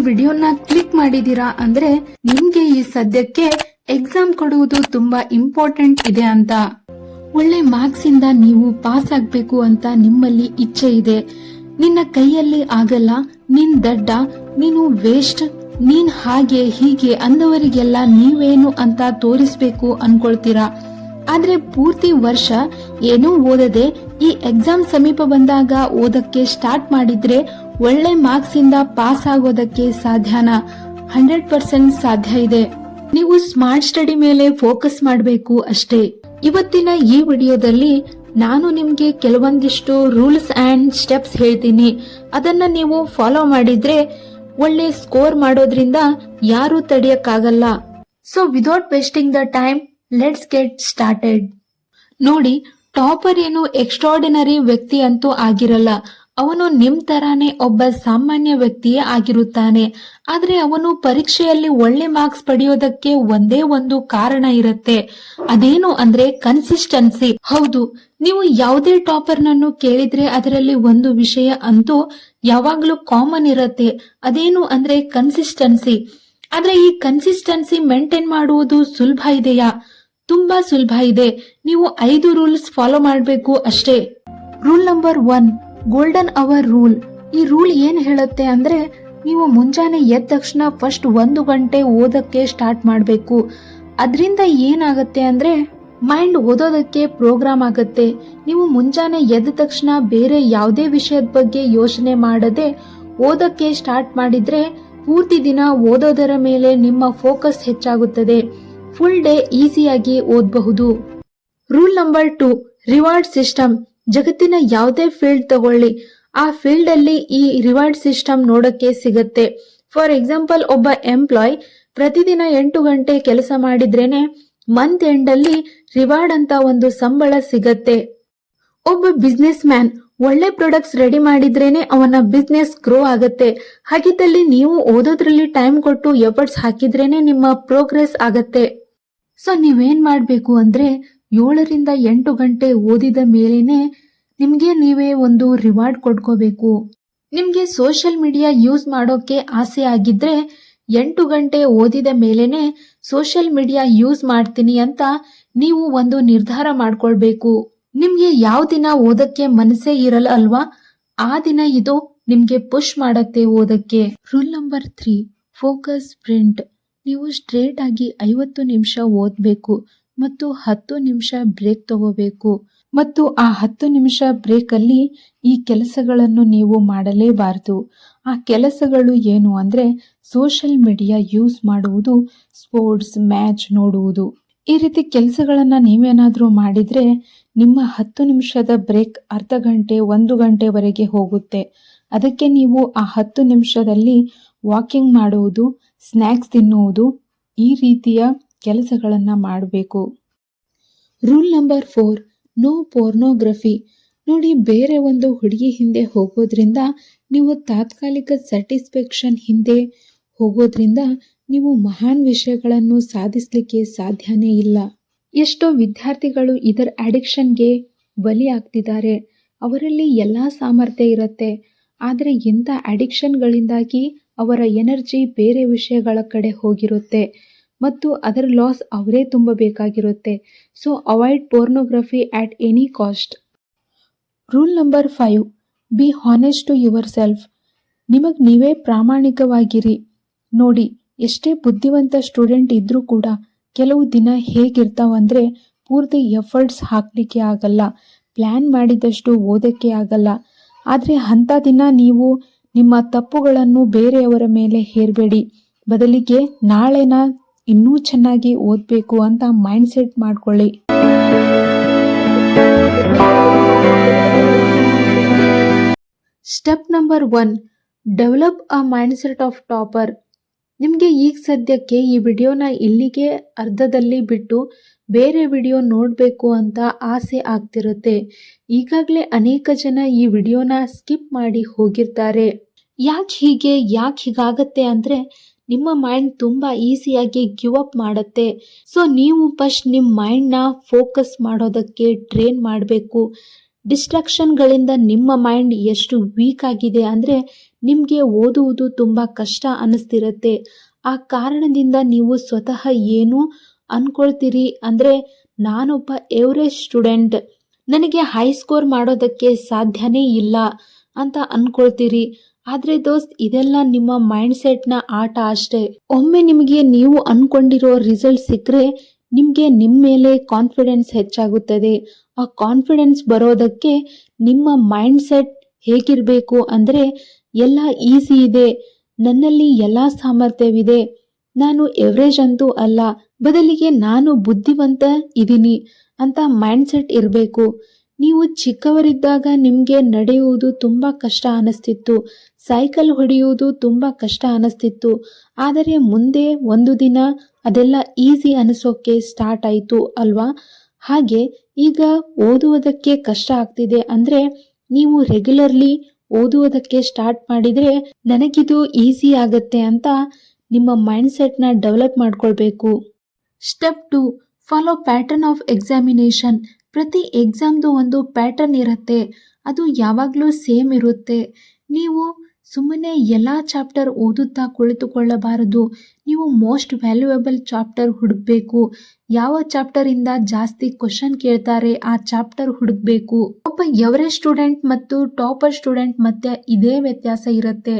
ವಿಡಿಯೋನ ಕ್ಲಿಕ್ ಮಾಡಿದೀರಾ ಅಂದ್ರೆ ನಿಮ್ಗೆ ಈ ಸದ್ಯಕ್ಕೆ ಎಕ್ಸಾಮ್ ಕೊಡುವುದು ತುಂಬಾ ಇಂಪಾರ್ಟೆಂಟ್ ಇದೆ ಅಂತ. ಒಳ್ಳೆ ಮಾರ್ಕ್ಸ್ ಇಂದ ನೀವು ಪಾಸ್ ಆಗ್ಬೇಕು ಅಂತ ನಿಮ್ಮಲ್ಲಿ ಇಚ್ಛೆ ಇದೆ. ನಿನ್ನ ಕೈಯಲ್ಲಿ ಆಗಲ್ಲ, ನೀನ್ ದಡ್ಡ, ನೀನು ವೇಸ್ಟ್, ನೀನ್ ಹಾಗೆ ಹೀಗೆ ಅಂದವರಿಗೆಲ್ಲ ನೀವೇನು ಅಂತ ತೋರಿಸ್ಬೇಕು ಅನ್ಕೊಳ್ತೀರಾ. ಆದ್ರೆ ಪೂರ್ತಿ ವರ್ಷ ಏನೂ ಓದದೆ ಈ ಎಕ್ಸಾಮ್ ಸಮೀಪ ಬಂದಾಗ ಓದಕ್ಕೆ ಸ್ಟಾರ್ಟ್ ಮಾಡಿದ್ರೆ ಒಳ್ಳೆ ಮಾರ್ಕ್ಸ್ ಇಂದ ಪಾಸ್ ಆಗೋದಕ್ಕೆ ಸಾಧ್ಯನಾ? 100% ಸಾಧ್ಯ ಇದೆ. ನೀವು ಸ್ಮಾರ್ಟ್ ಸ್ಟಡಿ ಮೇಲೆ ಫೋಕಸ್ ಮಾಡಬೇಕು ಅಷ್ಟೇ. ಇವತ್ತಿನ ಈ ವಿಡಿಯೋದಲ್ಲಿ ನಾನು ನಿಮ್ಗೆ ಕೆಲವೊಂದಿಷ್ಟು ರೂಲ್ಸ್ ಅಂಡ್ ಸ್ಟೆಪ್ಸ್ ಹೇಳ್ತೀನಿ. ಅದನ್ನ ನೀವು ಫಾಲೋ ಮಾಡಿದ್ರೆ ಒಳ್ಳೆ ಸ್ಕೋರ್ ಮಾಡೋದ್ರಿಂದ ಯಾರು ತಡೆಯಕ್ಕಾಗಲ್ಲ. So without wasting the time, let's get started. ನೋಡಿ, ಟಾಪರ್ ಏನು ಎಕ್ಸ್ಟ್ರಾರ್ಡಿನರಿ ವ್ಯಕ್ತಿ ಅಂತೂ ಆಗಿರಲ್ಲ. ಅವನು ನಿಮ್ ತರಾನೇ ಒಬ್ಬ ಸಾಮಾನ್ಯ ವ್ಯಕ್ತಿಯೇ ಆಗಿರುತ್ತಾನೆ. ಆದ್ರೆ ಅವನು ಪರೀಕ್ಷೆಯಲ್ಲಿ ಒಳ್ಳೆ ಮಾರ್ಕ್ಸ್ ಪಡೆಯೋದಕ್ಕೆ ಒಂದೇ ಒಂದು ಕಾರಣ ಇರುತ್ತೆ. ಅದೇನು ಅಂದ್ರೆ ಕನ್ಸಿಸ್ಟೆನ್ಸಿ. ಹೌದು, ನೀವು ಯಾವುದೇ ಟಾಪರ್ನನ್ನು ಕೇಳಿದ್ರೆ ಅದರಲ್ಲಿ ಒಂದು ವಿಷಯ ಅಂತೂ ಯಾವಾಗ್ಲೂ ಕಾಮನ್ ಇರುತ್ತೆ. ಅದೇನು ಅಂದ್ರೆ ಕನ್ಸಿಸ್ಟೆನ್ಸಿ. ಆದ್ರೆ ಈ ಕನ್ಸಿಸ್ಟೆನ್ಸಿ ಮೇಂಟೈನ್ ಮಾಡುವುದು ಸುಲಭ ಇದೆಯಾ? ತುಂಬಾ ಸುಲಭ ಇದೆ. ನೀವು 5 ರೂಲ್ಸ್ ಫಾಲೋ ಮಾಡಬೇಕು ಅಷ್ಟೇ. Rule number 1, golden hour rule. ಈ ರೂಲ್ ಏನ್ ಹೇಳುತ್ತೆ ಅಂದ್ರೆ ನೀವು ಮುಂಜಾನೆ ಎದ್ದ ತಕ್ಷಣ ಫಸ್ಟ್ 1 ಗಂಟೆ ಓದಕ್ಕೆ ಸ್ಟಾರ್ಟ್ ಮಾಡಬೇಕು. ಅದರಿಂದ ಏನಾಗುತ್ತೆ ಅಂದ್ರೆ ಮೈಂಡ್ ಓದೋದಕ್ಕೆ ಪ್ರೋಗ್ರಾಮ್ ಆಗುತ್ತೆ. ನೀವು ಮುಂಜಾನೆ ಎದ್ದ ತಕ್ಷಣ ಬೇರೆ ಯಾವುದೇ ವಿಷಯದ ಬಗ್ಗೆ ಯೋಚನೆ ಮಾಡದೆ ಓದಕ್ಕೆ ಸ್ಟಾರ್ಟ್ ಮಾಡಿದ್ರೆ ಪೂರ್ತಿ ದಿನ ಓದೋದರ ಮೇಲೆ ನಿಮ್ಮ ಫೋಕಸ್ ಹೆಚ್ಚಾಗುತ್ತದೆ. ಫುಲ್ ಡೇ ಈಸಿಯಾಗಿ ಓದಬಹುದು. Rule number 2, reward system. ಜಗತ್ತಿನ ಯಾವುದೇ ಫೀಲ್ಡ್ ತಗೊಳ್ಳಿ, ಆ ಫೀಲ್ಡ್ ಅಲ್ಲಿ ಈ ರಿವಾರ್ಡ್ ಸಿಸ್ಟಮ್ ನೋಡಕ್ಕೆ ಸಿಗತ್ತೆ. ಫಾರ್ ಎಕ್ಸಾಂಪಲ್, ಒಬ್ಬ ಎಂಪ್ಲಾಯ್ ಪ್ರತಿದಿನ 8 ಗಂಟೆ ಕೆಲಸ ಮಾಡಿದ್ರೇನೆ ಮಂತ್ ಎಂಡ್ ಅಲ್ಲಿ ರಿವಾರ್ಡ್ ಅಂತ ಒಂದು ಸಂಬಳ ಸಿಗತ್ತೆ. ಒಬ್ಬ ಬಿಸ್ನೆಸ್ ಮ್ಯಾನ್ ಒಳ್ಳೆ ಪ್ರಾಡಕ್ಟ್ಸ್ ರೆಡಿ ಮಾಡಿದ್ರೇನೆ ಅವನ ಬಿಸ್ನೆಸ್ ಗ್ರೋ ಆಗತ್ತೆ. ಹಾಗಿದ್ದಲ್ಲಿ ನೀವು ಓದೋದ್ರಲ್ಲಿ ಟೈಮ್ ಕೊಟ್ಟು ಎಫರ್ಟ್ಸ್ ಹಾಕಿದ್ರೇನೆ ನಿಮ್ಮ ಪ್ರೋಗ್ರೆಸ್ ಆಗತ್ತೆ. ಸೊ ನೀವೇನ್ ಮಾಡ್ಬೇಕು ಅಂದ್ರೆ 7 ರಿಂದ 8 ಗಂಟೆ ಓದಿದ ಮೇಲೇನೆ ನಿಮ್ಗೆ ನೀವೇ ಒಂದು ರಿವಾರ್ಡ್ ಕೊಡ್ಕೋಬೇಕು. ನಿಮ್ಗೆ ಸೋಷಿಯಲ್ ಮೀಡಿಯಾ ಯೂಸ್ ಮಾಡೋಕೆ ಆಸೆ ಆಗಿದ್ರೆ 8 ಗಂಟೆ ಓದಿದ ಮೇಲೇನೆ ಸೋಷಿಯಲ್ ಮೀಡಿಯಾ ಯೂಸ್ ಮಾಡ್ತೀನಿ ಅಂತ ನೀವು ಒಂದು ನಿರ್ಧಾರ ಮಾಡ್ಕೊಳ್ಬೇಕು. ನಿಮ್ಗೆ ಯಾವ ದಿನ ಓದಕ್ಕೆ ಮನಸ್ಸೇ ಇರಲ್ಲ ಅಲ್ವಾ, ಆ ದಿನ ಇದು ನಿಮ್ಗೆ ಪುಷ್ ಮಾಡತ್ತೆ ಓದಕ್ಕೆ. Rule number 3, focus sprint. ನೀವು ಸ್ಟ್ರೇಟ್ ಆಗಿ 50 ನಿಮಿಷ ಓದ್ಬೇಕು ಮತ್ತು 10 ನಿಮಿಷ ಬ್ರೇಕ್ ತಗೋಬೇಕು. ಮತ್ತು ಆ 10 ನಿಮಿಷ ಬ್ರೇಕ್ ಅಲ್ಲಿ ಈ ಕೆಲಸಗಳನ್ನು ನೀವು ಮಾಡಲೇಬಾರದು. ಆ ಕೆಲಸಗಳು ಏನು ಅಂದ್ರೆ ಸೋಷಿಯಲ್ ಮೀಡಿಯಾ ಯೂಸ್ ಮಾಡುವುದು, ಸ್ಪೋರ್ಟ್ಸ್ ಮ್ಯಾಚ್ ನೋಡುವುದು. ಈ ರೀತಿ ಕೆಲಸಗಳನ್ನ ನೀವೇನಾದ್ರೂ ಮಾಡಿದ್ರೆ ನಿಮ್ಮ 10 ನಿಮಿಷದ ಬ್ರೇಕ್ ಅರ್ಧ ಗಂಟೆ 1 ಗಂಟೆವರೆಗೆ ಹೋಗುತ್ತೆ. ಅದಕ್ಕೆ ನೀವು ಆ 10 ನಿಮಿಷದಲ್ಲಿ ವಾಕಿಂಗ್ ಮಾಡುವುದು, ಸ್ನ್ಯಾಕ್ಸ್ ತಿನ್ನುವುದು, ಈ ರೀತಿಯ ಕೆಲಸಗಳನ್ನ ಮಾಡಬೇಕು. Rule number 4, no pornography. ನೋಡಿ, ಬೇರೆ ಒಂದು ಹುಡುಗಿ ಹಿಂದೆ ಹೋಗೋದ್ರಿಂದ ನೀವು ತಾತ್ಕಾಲಿಕ ಸ್ಯಾಟಿಸ್ಫ್ಯಾಕ್ಷನ್ ಹಿಂದೆ ಹೋಗೋದ್ರಿಂದ ನೀವು ಮಹಾನ್ ವಿಷಯಗಳನ್ನು ಸಾಧಿಸಲಿಕ್ಕೆ ಸಾಧ್ಯನೇ ಇಲ್ಲ. ಎಷ್ಟೋ ವಿದ್ಯಾರ್ಥಿಗಳು ಇದರ ಅಡಿಕ್ಷನ್ಗೆ ಬಲಿ ಆಗ್ತಿದ್ದಾರೆ. ಅವರಲ್ಲಿ ಎಲ್ಲಾ ಸಾಮರ್ಥ್ಯ ಇರುತ್ತೆ, ಆದರೆ ಇಂಥ ಅಡಿಕ್ಷನ್ಗಳಿಂದಾಗಿ ಅವರ ಎನರ್ಜಿ ಬೇರೆ ವಿಷಯಗಳ ಕಡೆ ಹೋಗಿರುತ್ತೆ ಮತ್ತು ಅದರ ಲಾಸ್ ಅವರೇ ತುಂಬಬೇಕಾಗಿರುತ್ತೆ. So avoid pornography at any cost. Rule number 5, be honest to yourself. ನಿಮಗೆ ನೀವೇ ಪ್ರಾಮಾಣಿಕವಾಗಿರಿ. ನೋಡಿ, ಎಷ್ಟೇ ಬುದ್ಧಿವಂತ ಸ್ಟೂಡೆಂಟ್ ಇದ್ರೂ ಕೂಡ ಕೆಲವು ದಿನ ಹೇಗಿರ್ತಾವಂದ್ರೆ ಪೂರ್ತಿ ಎಫರ್ಟ್ಸ್ ಹಾಕ್ಲಿಕ್ಕೆ ಆಗಲ್ಲ, ಪ್ಲ್ಯಾನ್ ಮಾಡಿದಷ್ಟು ಓದಕ್ಕೆ ಆಗಲ್ಲ. ಆದರೆ ಅಂಥ ದಿನ ನೀವು ನಿಮ್ಮ ತಪ್ಪುಗಳನ್ನು ಬೇರೆಯವರ ಮೇಲೆ ಹೇರಬೇಡಿ. ಬದಲಿಗೆ ನಾಳೆನ ಇನ್ನೂ ಚೆನ್ನಾಗಿ ಓದಬೇಕು ಅಂತ ಮೈಂಡ್ ಸೆಟ್ ಮಾಡ್ಕೊಳ್ಳಿ. Step number 1, develop a mind set of topper. ನಿಮಗೆ ಈಗ ಸದ್ಯಕ್ಕೆ ಈ ವಿಡಿಯೋನ ಇಲ್ಲಿಗೆ ಅರ್ಧದಲ್ಲಿ ಬಿಟ್ಟು ಬೇರೆ ವಿಡಿಯೋ ನೋಡಬೇಕು ಅಂತ ಆಸೆ ಆಗ್ತಿರುತ್ತೆ. ಈಗಾಗಲೇ ಅನೇಕ ಜನ ಈ ವಿಡಿಯೋನ ಸ್ಕಿಪ್ ಮಾಡಿ ಹೋಗಿರ್ತಾರೆ. ಯಾಕೆ ಹೀಗಾಗತ್ತೆ ಅಂದರೆ ನಿಮ್ಮ ಮೈಂಡ್ ತುಂಬ ಈಸಿಯಾಗಿ ಗಿವ್ ಅಪ್ ಮಾಡುತ್ತೆ. ಸೊ ನೀವು ಫಸ್ಟ್ ನಿಮ್ಮ ಮೈಂಡ್ನ ಫೋಕಸ್ ಮಾಡೋದಕ್ಕೆ ಟ್ರೈನ್ ಮಾಡಬೇಕು. ಡಿಸ್ಟ್ರಾಕ್ಷನ್ಗಳಿಂದ ನಿಮ್ಮ ಮೈಂಡ್ ಎಷ್ಟು ವೀಕ್ ಆಗಿದೆ ಅಂದರೆ ನಿಮಗೆ ಓದುವುದು ತುಂಬ ಕಷ್ಟ ಅನ್ನಿಸ್ತಿರುತ್ತೆ. ಆ ಕಾರಣದಿಂದ ನೀವು ಸ್ವತಃ ಏನು ಅಂದ್ಕೊಳ್ತೀರಿ ಅಂದರೆ, ನಾನೊಬ್ಬ ಎವರೇಜ್ ಸ್ಟೂಡೆಂಟ್, ನನಗೆ ಹೈ ಸ್ಕೋರ್ ಮಾಡೋದಕ್ಕೆ ಸಾಧ್ಯನೇ ಇಲ್ಲ ಅಂತ ಅಂದ್ಕೊಳ್ತೀರಿ. ಆದರೆ ದೋಸ್ತ್, ಇದೆಲ್ಲ ನಿಮ್ಮ ಮೈಂಡ್ ಸೆಟ್ನ ಆಟ ಅಷ್ಟೇ. ಒಮ್ಮೆ ನಿಮಗೆ ನೀವು ಅಂದ್ಕೊಂಡಿರೋ ರಿಸಲ್ಟ್ ಸಿಕ್ಕರೆ ನಿಮಗೆ ನಿಮ್ಮ ಮೇಲೆ ಕಾನ್ಫಿಡೆನ್ಸ್ ಹೆಚ್ಚಾಗುತ್ತದೆ. ಆ ಕಾನ್ಫಿಡೆನ್ಸ್ ಬರೋದಕ್ಕೆ ನಿಮ್ಮ ಮೈಂಡ್ ಸೆಟ್ ಹೇಗಿರಬೇಕು ಅಂದರೆ, ಎಲ್ಲ ಈಸಿ ಇದೆ, ನನ್ನಲ್ಲಿ ಎಲ್ಲ ಸಾಮರ್ಥ್ಯವಿದೆ, ನಾನು ಎವರೇಜ್ ಅಂತೂ ಅಲ್ಲ, ಬದಲಿಗೆ ನಾನು ಬುದ್ಧಿವಂತ ಇದ್ದೀನಿ ಅಂತ ಮೈಂಡ್ ಸೆಟ್ ಇರಬೇಕು. ನೀವು ಚಿಕ್ಕವರಿದ್ದಾಗ ನಿಮಗೆ ನಡೆಯುವುದು ತುಂಬ ಕಷ್ಟ ಅನ್ನಿಸ್ತಿತ್ತು, ಸೈಕಲ್ ಹೊಡೆಯುವುದು ತುಂಬ ಕಷ್ಟ ಅನ್ನಿಸ್ತಿತ್ತು. ಆದರೆ ಮುಂದೆ ಒಂದು ದಿನ ಅದೆಲ್ಲ ಈಸಿ ಅನಿಸೋಕ್ಕೆ ಸ್ಟಾರ್ಟ್ ಆಯಿತು ಅಲ್ವಾ? ಹಾಗೆ ಈಗ ಓದುವುದಕ್ಕೆ ಕಷ್ಟ ಆಗ್ತಿದೆ ಅಂದರೆ ನೀವು ರೆಗ್ಯುಲರ್ಲಿ ಓದುವುದಕ್ಕೆ ಸ್ಟಾರ್ಟ್ ಮಾಡಿದರೆ ನನಗಿದು ಈಸಿ ಆಗುತ್ತೆ ಅಂತ ನಿಮ್ಮ ಮೈಂಡ್ ಸೆಟ್ನ ಡೆವಲಪ್ ಮಾಡ್ಕೊಳ್ಬೇಕು. Step 2, follow pattern of examination. ಪ್ರತಿ ಎಕ್ಸಾಮ್ದು ಒಂದು ಪ್ಯಾಟರ್ನ್ ಇರುತ್ತೆ, ಅದು ಯಾವಾಗಲೂ ಸೇಮ್ ಇರುತ್ತೆ. ನೀವು ಸುಮ್ಮನೆ ಎಲ್ಲ ಚಾಪ್ಟರ್ ಓದುತ್ತಾ ಕುಳಿತುಕೊಳ್ಳಬಾರದು. ನೀವು ಮೋಸ್ಟ್ ವ್ಯಾಲ್ಯೂಯಬಲ್ ಚಾಪ್ಟರ್ ಹುಡುಕಬೇಕು. ಯಾವ ಚಾಪ್ಟರಿಂದ ಜಾಸ್ತಿ ಕ್ವಶನ್ ಕೇಳ್ತಾರೆ ಆ ಚಾಪ್ಟರ್ ಹುಡುಕಬೇಕು. ಒಬ್ಬ ಎವರೇಜ್ ಸ್ಟೂಡೆಂಟ್ ಮತ್ತು ಟಾಪರ್ ಸ್ಟೂಡೆಂಟ್ ಮಧ್ಯೆ ಇದೇ ವ್ಯತ್ಯಾಸ ಇರುತ್ತೆ.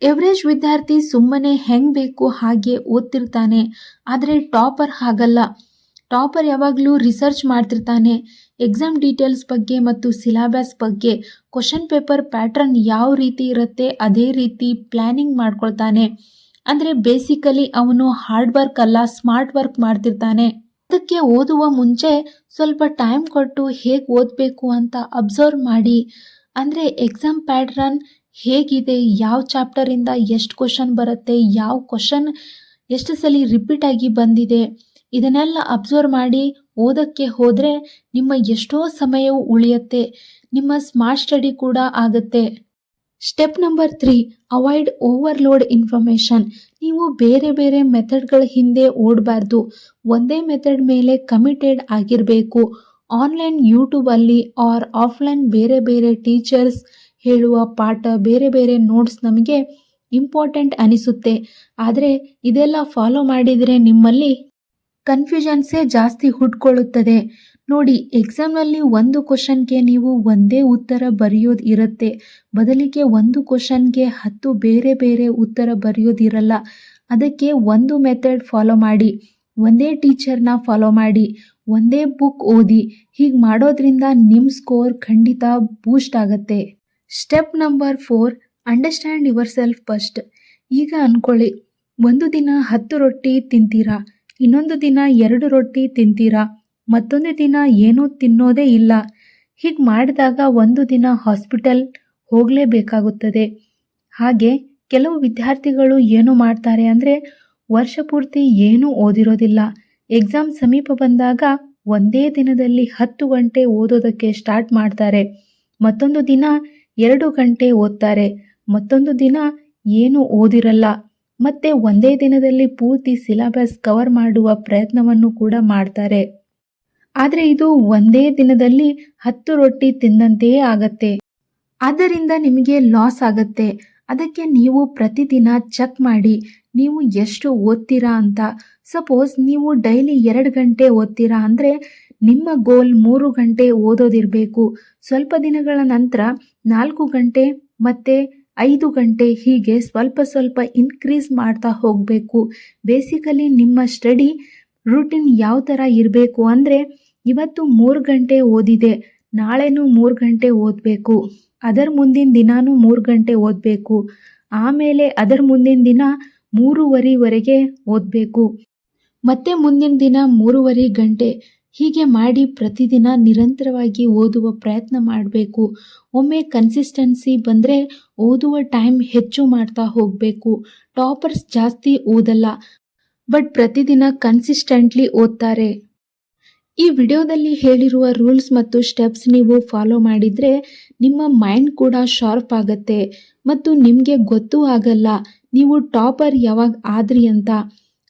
ಎವರೇಜ್ ವಿದ್ಯಾರ್ಥಿ ಸುಮ್ಮನೆ ಹೆಂಗ್ ಬೇಕು ಹಾಗೆ ಓದ್ತಿರ್ತಾನೆ, ಆದರೆ ಟಾಪರ್ ಹಾಗಲ್ಲ. ಟಾಪರ್ ಯಾವಾಗಲೂ ರಿಸರ್ಚ್ ಮಾಡ್ತಿರ್ತಾನೆ, ಎಕ್ಸಾಮ್ ಡೀಟೇಲ್ಸ್ ಬಗ್ಗೆ ಮತ್ತು ಸಿಲೆಬಸ್ ಬಗ್ಗೆ. ಕ್ವಶನ್ ಪೇಪರ್ ಪ್ಯಾಟ್ರನ್ ಯಾವ ರೀತಿ ಇರುತ್ತೆ ಅದೇ ರೀತಿ ಪ್ಲ್ಯಾನಿಂಗ್ ಮಾಡ್ಕೊಳ್ತಾನೆ. ಅಂದರೆ ಬೇಸಿಕಲಿ ಅವನು ಹಾರ್ಡ್ ವರ್ಕ್ ಅಲ್ಲ, ಸ್ಮಾರ್ಟ್ ವರ್ಕ್ ಮಾಡ್ತಿರ್ತಾನೆ. ಅದಕ್ಕೆ ಓದುವ ಮುಂಚೆ ಸ್ವಲ್ಪ ಟೈಮ್ ಕೊಟ್ಟು ಹೇಗೆ ಓದಬೇಕು ಅಂತ ಅಬ್ಸರ್ವ್ ಮಾಡಿ. ಅಂದರೆ ಎಕ್ಸಾಮ್ ಪ್ಯಾಟ್ರನ್ ಹೇಗಿದೆ, ಯಾವ ಚಾಪ್ಟರಿಂದ ಎಷ್ಟು ಕ್ವಶನ್ ಬರುತ್ತೆ, ಯಾವ ಕ್ವಶನ್ ಎಷ್ಟು ಸಲ ರಿಪೀಟ್ ಆಗಿ ಬಂದಿದೆ, ಇದನ್ನೆಲ್ಲ ಅಬ್ಸರ್ವ್ ಮಾಡಿ ಓದಕ್ಕೆ ಹೋದರೆ ನಿಮ್ಮ ಎಷ್ಟೋ ಸಮಯವು ಉಳಿಯುತ್ತೆ, ನಿಮ್ಮ ಸ್ಮಾರ್ಟ್ ಸ್ಟಡಿ ಕೂಡ ಆಗುತ್ತೆ. Step number 3, avoid overload information. ನೀವು ಬೇರೆ ಬೇರೆ ಮೆಥಡ್ಗಳ ಹಿಂದೆ ಓಡಬಾರ್ದು, ಒಂದೇ ಮೆಥಡ್ ಮೇಲೆ ಕಮಿಟೆಡ್ ಆಗಿರಬೇಕು. ಆನ್ಲೈನ್ ಯೂಟ್ಯೂಬಲ್ಲಿ ಆರ್ ಆಫ್ಲೈನ್ ಬೇರೆ ಬೇರೆ ಟೀಚರ್ಸ್ ಹೇಳುವ ಪಾಠ, ಬೇರೆ ಬೇರೆ ನೋಟ್ಸ್ ನಮಗೆ ಇಂಪಾರ್ಟೆಂಟ್ ಅನಿಸುತ್ತೆ. ಆದರೆ ಇದೆಲ್ಲ ಫಾಲೋ ಮಾಡಿದರೆ ನಿಮ್ಮಲ್ಲಿ ಕನ್ಫ್ಯೂಷನ್ಸೇ ಜಾಸ್ತಿ ಹುಟ್ಕೊಳ್ಳುತ್ತದೆ. ನೋಡಿ, ಎಕ್ಸಾಮ್ನಲ್ಲಿ ಒಂದು ಕ್ವಶನ್ಗೆ ನೀವು ಒಂದೇ ಉತ್ತರ ಬರೆಯೋದು ಇರುತ್ತೆ, ಬದಲಿಗೆ ಒಂದು ಕ್ವಶನ್ಗೆ 10 ಬೇರೆ ಬೇರೆ ಉತ್ತರ ಬರೆಯೋದಿರಲ್ಲ. ಅದಕ್ಕೆ ಒಂದು ಮೆಥಡ್ ಫಾಲೋ ಮಾಡಿ, ಒಂದೇ ಟೀಚರ್ನ ಫಾಲೋ ಮಾಡಿ, ಒಂದೇ ಬುಕ್ ಓದಿ. ಹೀಗೆ ಮಾಡೋದ್ರಿಂದ ನಿಮ್ಮ ಸ್ಕೋರ್ ಖಂಡಿತ ಬೂಸ್ಟ್ ಆಗುತ್ತೆ. Step number 4, understand your self first. ಈಗ ಅಂದ್ಕೊಳ್ಳಿ, ಒಂದು ದಿನ 10 ರೊಟ್ಟಿ ತಿಂತೀರಾ, ಇನ್ನೊಂದು ದಿನ 2 ರೊಟ್ಟಿ ತಿಂತೀರಾ, ಮತ್ತೊಂದು ದಿನ ಏನೂ ತಿನ್ನೋದೇ ಇಲ್ಲ. ಹೀಗೆ ಮಾಡಿದಾಗ ಒಂದು ದಿನ ಹಾಸ್ಪಿಟಲ್ ಹೋಗಲೇಬೇಕಾಗುತ್ತದೆ. ಹಾಗೆ ಕೆಲವು ವಿದ್ಯಾರ್ಥಿಗಳು ಏನು ಮಾಡ್ತಾರೆ ಅಂದರೆ, ವರ್ಷ ಪೂರ್ತಿ ಏನೂ ಓದಿರೋದಿಲ್ಲ, ಎಕ್ಸಾಮ್ ಸಮೀಪ ಬಂದಾಗ ಒಂದೇ ದಿನದಲ್ಲಿ 10 ಗಂಟೆ ಓದೋದಕ್ಕೆ ಸ್ಟಾರ್ಟ್ ಮಾಡ್ತಾರೆ. ಮತ್ತೊಂದು ದಿನ 2 ಗಂಟೆ ಓದ್ತಾರೆ, ಮತ್ತೊಂದು ದಿನ ಏನೂ ಓದಿರಲ್ಲ, ಮತ್ತೆ ಒಂದೇ ದಿನದಲ್ಲಿ ಪೂರ್ತಿ ಸಿಲೆಬಸ್ ಕವರ್ ಮಾಡುವ ಪ್ರಯತ್ನವನ್ನು ಕೂಡ ಮಾಡ್ತಾರೆ. ಆದರೆ ಇದು ಒಂದೇ ದಿನದಲ್ಲಿ 10 ರೊಟ್ಟಿ ತಿಂದಂತೆಯೇ ಆಗತ್ತೆ. ಆದ್ದರಿಂದ ನಿಮಗೆ ಲಾಸ್ ಆಗತ್ತೆ. ಅದಕ್ಕೆ ನೀವು ಪ್ರತಿದಿನ ಚೆಕ್ ಮಾಡಿ ನೀವು ಎಷ್ಟು ಓದ್ತೀರಾ ಅಂತ. ಸಪೋಸ್ ನೀವು ಡೈಲಿ 2 ಗಂಟೆ ಓದ್ತೀರಾ ಅಂದರೆ ನಿಮ್ಮ ಗೋಲ್ 3 ಗಂಟೆ ಓದೋದಿರಬೇಕು. ಸ್ವಲ್ಪ ದಿನಗಳ ನಂತರ 4 ಗಂಟೆ ಮತ್ತು 5 ಗಂಟೆ ಹೀಗೆ ಸ್ವಲ್ಪ ಸ್ವಲ್ಪ ಇನ್ಕ್ರೀಸ್ ಮಾಡ್ತಾ ಹೋಗಬೇಕು. ಬೇಸಿಕಲಿ ನಿಮ್ಮ ಸ್ಟಡಿ ರೂಟೀನ್ ಯಾವ ಥರ ಇರಬೇಕು ಅಂದರೆ, ಇವತ್ತು 3 ಗಂಟೆ ಓದಿದೆ, ನಾಳೆನೂ 3 ಗಂಟೆ ಓದಬೇಕು, ಅದರ ಮುಂದಿನ ದಿನಾನೂ 3 ಗಂಟೆ ಓದಬೇಕು, ಆಮೇಲೆ ಅದರ ಮುಂದಿನ ದಿನ 3:30ವರೆಗೆ ಓದಬೇಕು, ಮತ್ತೆ ಮುಂದಿನ ದಿನ 3:30 ಗಂಟೆ. ಹೀಗೆ ಮಾಡಿ ಪ್ರತಿದಿನ ನಿರಂತರವಾಗಿ ಓದುವ ಪ್ರಯತ್ನ ಮಾಡಬೇಕು. ಒಮ್ಮೆ ಕನ್ಸಿಸ್ಟೆನ್ಸಿ ಬಂದರೆ ಓದುವ ಟೈಮ್ ಹೆಚ್ಚು ಮಾಡ್ತಾ ಹೋಗಬೇಕು. ಟಾಪರ್ಸ್ ಜಾಸ್ತಿ ಓದಲ್ಲ, ಬಟ್ ಪ್ರತಿದಿನ ಕನ್ಸಿಸ್ಟೆಂಟ್ಲಿ ಓದ್ತಾರೆ. ಈ ವಿಡಿಯೋದಲ್ಲಿ ಹೇಳಿರುವ ರೂಲ್ಸ್ ಮತ್ತು ಸ್ಟೆಪ್ಸ್ ನೀವು ಫಾಲೋ ಮಾಡಿದರೆ ನಿಮ್ಮ ಮೈಂಡ್ ಕೂಡ ಶಾರ್ಪ್ ಆಗುತ್ತೆ ಮತ್ತು ನಿಮಗೆ ಗೊತ್ತೂ ಆಗಲ್ಲ ನೀವು ಟಾಪರ್ ಯಾವಾಗ ಆದ್ರಿ ಅಂತ.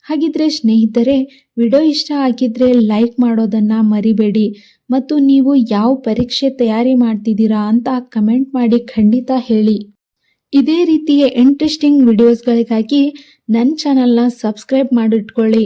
ಹಾಗಿದ್ರೆ ಸ್ನೇಹಿತರೆ, ವಿಡಿಯೋ ಇಷ್ಟ ಆಗಿದ್ರೆ ಲೈಕ್ ಮಾಡೋದನ್ನು ಮರಿಬೇಡಿ ಮತ್ತು ನೀವು ಯಾವ ಪರೀಕ್ಷೆ ತಯಾರಿ ಮಾಡ್ತಿದ್ದೀರಾ ಅಂತ ಕಮೆಂಟ್ ಮಾಡಿ ಖಂಡಿತ ಹೇಳಿ. ಇದೇ ರೀತಿಯ ಇಂಟ್ರೆಸ್ಟಿಂಗ್ ವಿಡಿಯೋಸ್ಗಳಿಗಾಗಿ ನನ್ನ ಚಾನಲ್ನ ಸಬ್ಸ್ಕ್ರೈಬ್ ಮಾಡಿಟ್ಕೊಳ್ಳಿ.